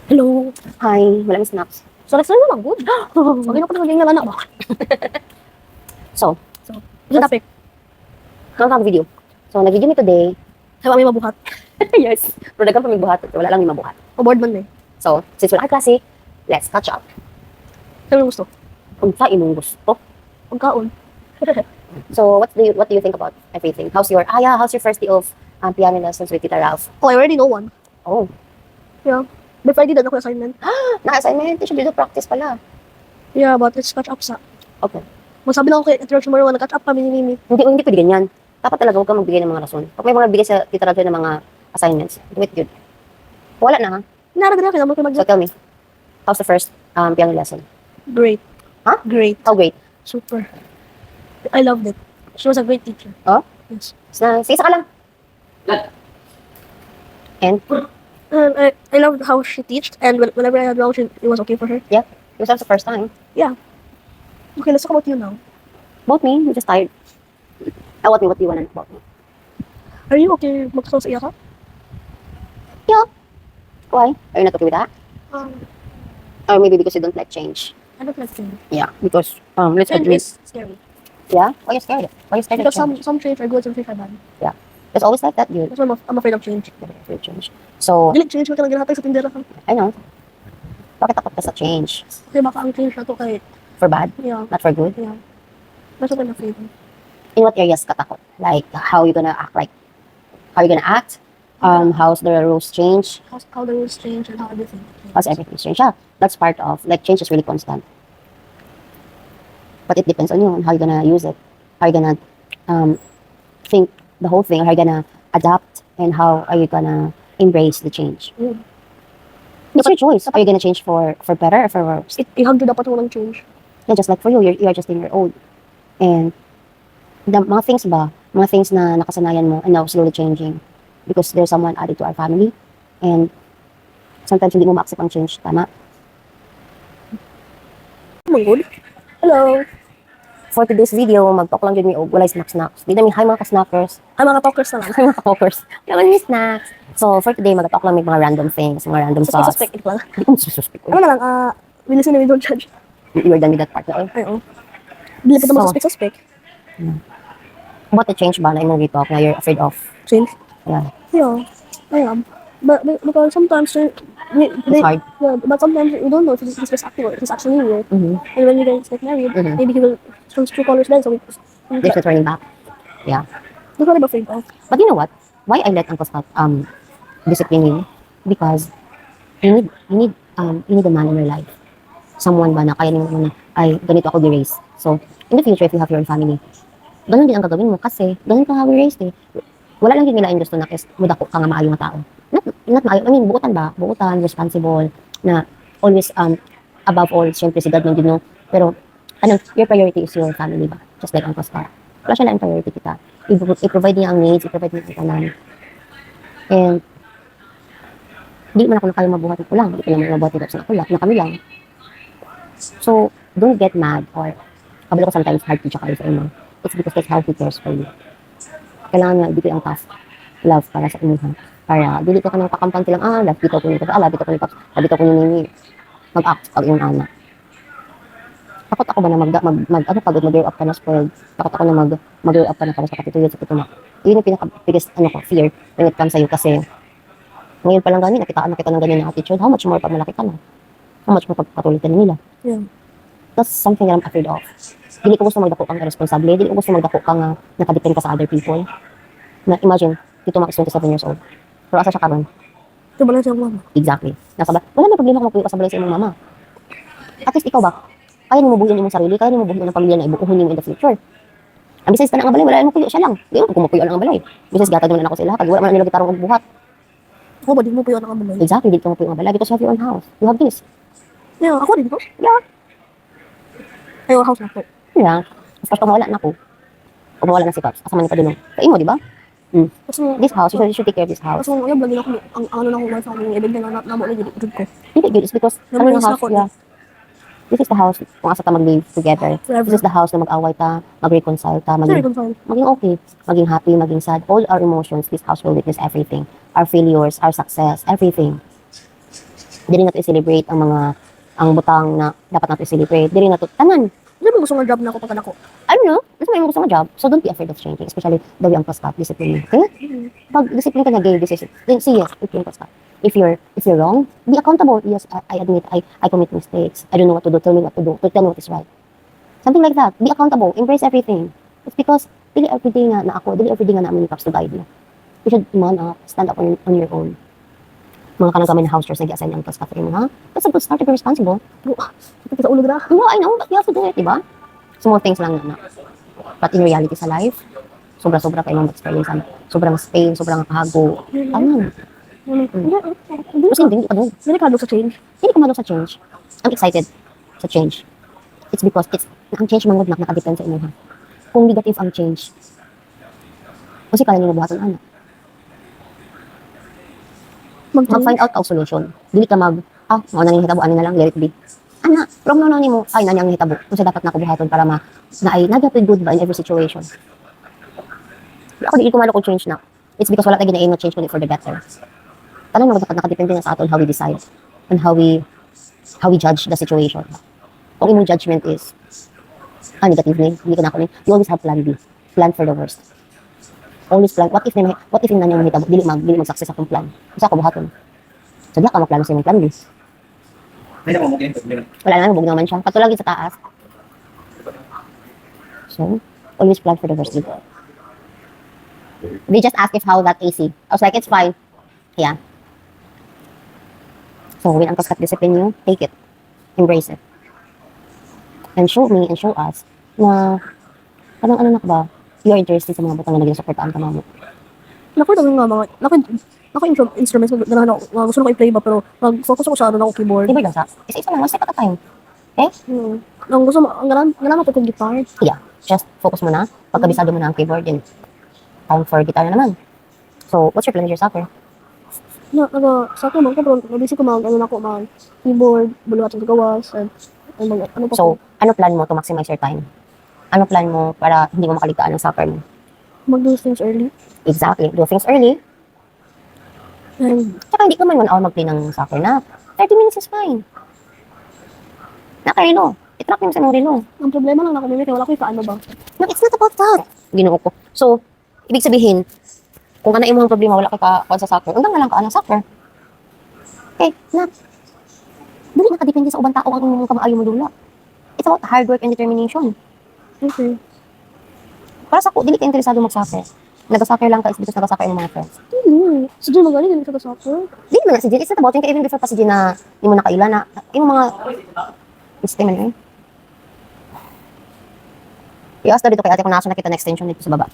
Hello. Hi, wala may snaps. So, next time naman, good. Okay na ko na maging naman ako. So, Ito topic. ang video. So, nag-video mi today. Sa kami mabuhat. Yes. Pero dagang pa may buhat. Wala lang may mabuhat. O board man eh. So, since wala ka klase, let's catch up. Sabi mo gusto. Kung sa imong gusto. Pagkaon. So, what do you think about everything? How's your first day of piano lessons with Tita Ralph? Oh, I already know one. Oh, Yeah. By Friday na ako assignment. na-assignment. Siya dito practice pala. Yeah, but let's catch up sa. Okay. Magsabi na ako kay Teacher Chumaro, nag-catch up kami ni Mimi. Hindi pwede ganyan. Dapat talaga huwag kang magbigay ng mga rason. Pag may mga bigay sa Tita Ralph ng mga assignments, do it good. Wala na ha? Naragad na kailangan ko So, tell me, how's the first piano lesson? Great. Huh? Great. How great? Super. I loved it. She was a great teacher. Oh? Yes. Sige, ka lang. And? And I loved how she teached, and whenever I had wrong, it was okay for her. Yeah, it was the first time. Okay, let's talk about you now. About me, I'm just tired. What do you want to know about me? Are you okay magkakaroon sa iya ka? Why? Are you not okay with that? Or maybe because you don't like change? I don't like change. Yeah, because, let's Change agree. is scary. Yeah? Why are you scared? Why are you scared of Because change? some change are good, some change are bad. It's always like that, dude. That's why I'm afraid of change. With change. So, Dili change ko ka lang ginahatay sa tindera ka. I know. Bakit takot ka sa change? Kasi baka ang change na to kay, For bad? yeah, Not for good? yeah. That's what I'm afraid of. In what areas ka takot? Like, how you gonna act? Like, how you gonna act? How's the rules change? How the rules change and how everything changes. How's everything change? Yeah, that's part of, like, change is really constant. But it depends on you, on how you're gonna use it. How you're gonna think the whole thing, how you're gonna adapt, and how are you gonna embrace the change. Yeah. It's your choice. Are you gonna change for better or for worse? Ihagdo dapat walang change. Yeah, just like for you, you're just in your old. And the mga things na nakasanayan mo and now slowly changing because there's someone added to our family and sometimes hindi mo ma-accept ang change, tama? Good. Hello. For today's video, mag-talk lang yun og walay snacks. Di namin, hi mga ka-snackers. Ay, mga talkers na lang. Hi mga ka-talkers. Kaya may snacks. So, for today, mag-talk lang may mga random things, mga random sauce. Suspect it lang. Hindi ko suspect. Ano na lang, we listen and we don't judge. You are done with that part na. Ay, oh. Dili pa naman So, suspect. About the change ba na imong talk na you're afraid of? Change? Yeah, Yeah, I am. But because sometimes, it's hard. yeah, but sometimes you don't know if he's just acting or if he's actually real. Mm-hmm. And when you guys get married, Mhm. maybe he will show his true colors then. So, There's no turning back. Yeah. that's what I'm afraid of. But you know what? Why I let Uncle Scott discipline you? Because you need a man in your life. Someone ba na kaya nimo na ay ganito ako gi-raise. So, in the future if you have your own family, ganun din ang gagawin mo kasi ganun ka raised eh. Wala lang din nila yung gusto na is mudako ka nga maayo nga tao. Not maayo, I mean, buutan, responsible, na always above all, syempre si God nung din no. Pero your priority is your family ba? Just like Uncle Scott. Wala siya lang priority kita. I-provide niya ang needs, i-provide niya ang kanan. And, di man ako na kayo mabuhat ko lang. Di ko naman mabuhat nito sa ako lang, na kami lang. So, don't get mad or kabalo ko sometimes hard to kayo sa inyo. It's because that's how he cares for you. Kailangan niya ibigay ang tough love para sa inyo. Para, dili ka nang kakampang silang, love dito ko nito, love dito ko nito, love dito ko nito, mag-act pag yung anak. Takot ako ba na pagod mag-grow up ka na spoiled. Takot ako na mag-grow up ka na para sa katitulad sa pituma. Yun yung pinaka-biggest fear when it comes sa'yo kasi ngayon pa lang ganyan, nakita ng ganyan na attitude. How much more pag malaki ka na? How much more pag patuloy ka na nila? Yeah. That's something that I'm afraid of. Hindi ko gusto magdako kang irresponsible. Hindi ko gusto magdako kang nakadepend ka sa other people. Na imagine, dito mga 27 years old. Pero asa siya karon? Ito ba lang siya mama? Exactly. Wala na problema kung magpuyo ka sa balay sa imong mama. At least ikaw ba? Kaya mo buhiin imong sarili, kaya mo buhiin ang pamilya na ibuuhon mo in the future. Ang besides pa na ang balay, wala mo puyo siya lang. Di mo kumupuyo lang ang balay. Besides gatag naman ako sa ilaha, pag wala man nila gitarong og buhat. Ako ba, di mo po yun ang amalay? Exactly, dito mo puyo ang balay because you have your own house. You have this. Yeah, ako din ko. Yeah. Ayaw, house na po. Yeah. Of course, pag mawala na ako, o mawala na si Pops, asama niya pa din. Kaya mo, di ba? Kasi, This house, you should take care of this house. kasi yung lagi na ako, ang ano na akong wife ako, yung ibig na namo na jud ko. Hindi good. It's because, Naman yung yung house, snacko, yeah. This is the house kung asa ta mag-live together. Forever. This is the house na mag-away ta, mag-reconcile ta, Sorry, maging kung okay, maging happy, maging sad. All our emotions, this house will witness everything. Our failures, our success, everything. Dili na to i-celebrate ang butang na dapat nato i-celebrate. Dili na to tanan. Hindi mo gusto nga job na ako pag ako. Ano no? Gusto mo gusto mo job. So don't be afraid of changing, especially the young paskat discipline. Okay? Pag discipline ka na gay decision, then say yes, if you're paskat. If you're wrong, be accountable. Yes, I admit I commit mistakes. I don't know what to do. Tell me what to do. Tell me what is right. Something like that. Be accountable. Embrace everything. It's because dili everything nga na ako, dili everything nga na aming to guide you. You should man stand up on your own. Mga kanang kami na house chores nag-assign ang paskat rin mo, ha? That's a good start to be responsible. Ito sa ulo gra. No, I know, but you have to do it, diba? Small things lang na. But in reality sa life, sobra-sobra kayo mong experience. Sobrang pain, sobrang kahago. Ano? Kasi hindi ka doon. Hindi ka sa change. Hindi ko malong sa change. I'm excited sa change. It's because ang change mangod na nakadepend sa inyo, ha? Kung negative ang change, kasi kaya nyo mabuhaton, anak. Mag-find out ang solution. Dili ka mau na nang hitabo, ano na lang, let it be. Ana, from no mo, ay, nanyang hitabo. Kung sa dapat nakabuhaton para na ay, nagapit good ba in every situation. Ako, di ko malo kung change na. It's because wala tayo ginain na change ko for the better. Tanong mo, dapat nakadepende na sa aton how we decide and how we judge the situation. Kung imong judgment is, negative na, hindi ka na ako you always have plan B. Plan for the worst. Always plan. What if yung nanyang mahitabo, dili mag-success akong plan. Kasi ako buhaton. Sadya ka magplano sa imong plan B. Wala naman, bug naman siya. Patulagin sa taas. So, always plan for the worst. They just asked if how that AC. I was like, it's fine. Yeah. So, when ang paskat discipline you, take it. Embrace it. And show me and show us na parang ano na ba, you are interested sa mga butang na naging supportaan ka mo. Naku, dami nga mga, instruments na gusto ko i-play ba, pero mag-focus ako sa ako keyboard. Keyboard lang sa, isa lang, one step at a time. Okay? Ang gusto mo, ang ganaman ko kong guitar. Yeah, just focus mo na. Pagkabisado mo na ang keyboard, then time for guitar na naman. So, what's your plan with your soccer? Sa akin mo, pero nabisi ko keyboard, buluhat sa gawas, and ano pa So, ano plan mo to maximize your time? Ano plan mo para hindi mo makaligtaan ang soccer mo? mag-do things early. Exactly. Do things early. And, Tsaka hindi ka man 1 hour mag-play ng soccer na 30 minutes is fine. Nakarelo. I-track mo sa mong relo. ang problema lang na kami, wala ko yung kaano ba. No, it's not about that. Ginoo ko. So, ibig sabihin, kung ano yung mga problema, wala ka sa soccer, hanggang na lang ka ng soccer. Okay, na. Dili nakadepende sa ubang tao ang inyong kamaayo mo dula. It's about hard work and determination. Okay. Para sa ko, dili ka interesado mag-soccer. Nag-soccer lang ka is because nag-soccer yung mga friends. Si Jim magaling, hindi ka soccer. Dili man na si Jen. It's not about yung ka-even before pa si Jen na hindi mo nakaila na yung mga mistake man yun. I-ask na dito kay ate kung nasa nakita na extension dito sa baba.